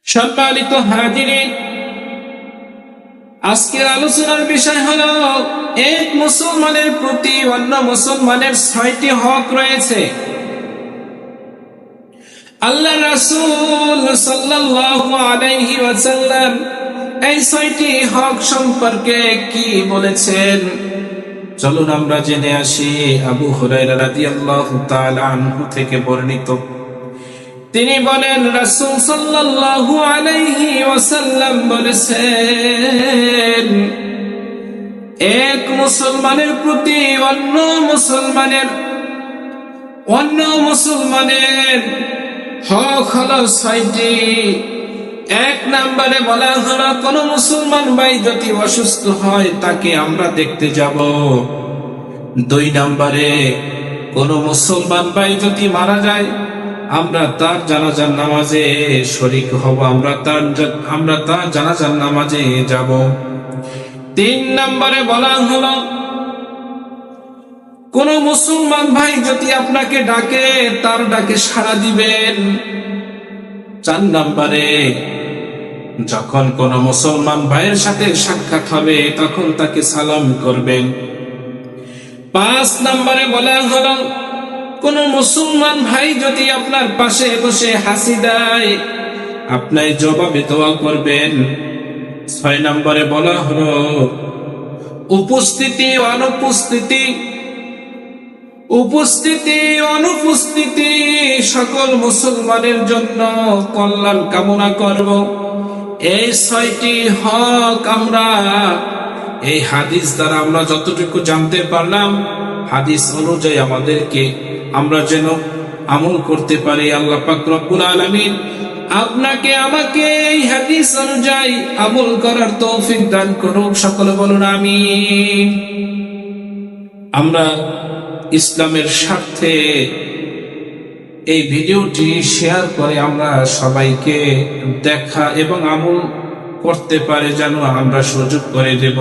সম্মানিত হাজিরিন, আজকের আলোচনার বিষয় হলো এক মুসলমানের প্রতি অন্য মুসলমানের 6টি হক রয়েছে। আল্লাহ রাসূল সাল্লাল্লাহু আলাইহি ওয়াসাল্লাম এই 6টি হক সম্পর্কে কি বলেছেন চলুন আমরা জেনে আসি। আবু হুরায়রা রাদিয়াল্লাহু তাআলা আনহু থেকে বর্ণিত, তিনি বলেন রাসূল সাল্লাল্লাহু আলাইহি ওয়াসাল্লাম বলেছেন, এক মুসলমানের প্রতি অন্য মুসলমানের হক হলো 6টি। 1 নম্বরে বলা হলো, কোন মুসলমান ভাই যদি অসুস্থ হয় তাকে আমরা দেখতে যাব। 2 নম্বরে, কোন মুসলমান ভাই যদি মারা যায় আমরা তার জানাজার নামাজে শরীক হব, আমরা তার জানাজার নামাজে যাব। 3 নম্বরে বলা হলো, কোন মুসলমান ভাই যদি আপনাকে ডাকে তার ডাকে সাড়া দিবেন। 4 নম্বরে, যখন কোন মুসলমান ভাইয়ের সাথে সাক্ষাৎ হবে তখন তাকে সালাম করবেন। 5 নম্বরে বলা হলো, কোন মুসলমান ভাই যদি আপনার পাশে বসে হাসি দেয় আপনি জবাবে দোয়া করবেন। 6 নম্বরে বলা হলো, উপস্থিতি অনুপস্থিতি সকল মুসলমানের জন্য কল্যাণ কামনা করব। এই 6টি হক আমরা এই হাদিস দ্বারা আমরা যতটুকু জানতে পারলাম, হাদিস অনুযায়ী আমরা যেন আমল করতে পারি। আল্লাহ পাক রব্বুল আলামিন আপনাকে আমাকে এই হাদিস অনুযায়ী আমল করার তৌফিক দান করুন। সকলে বলুন আমিন। আমরা ইসলামের স্বার্থে এই ভিডিওটি শেয়ার করে আমরা সবাইকে দেখা এবং আমল করতে পারে যেন আমরা সুযোগ করে দেব।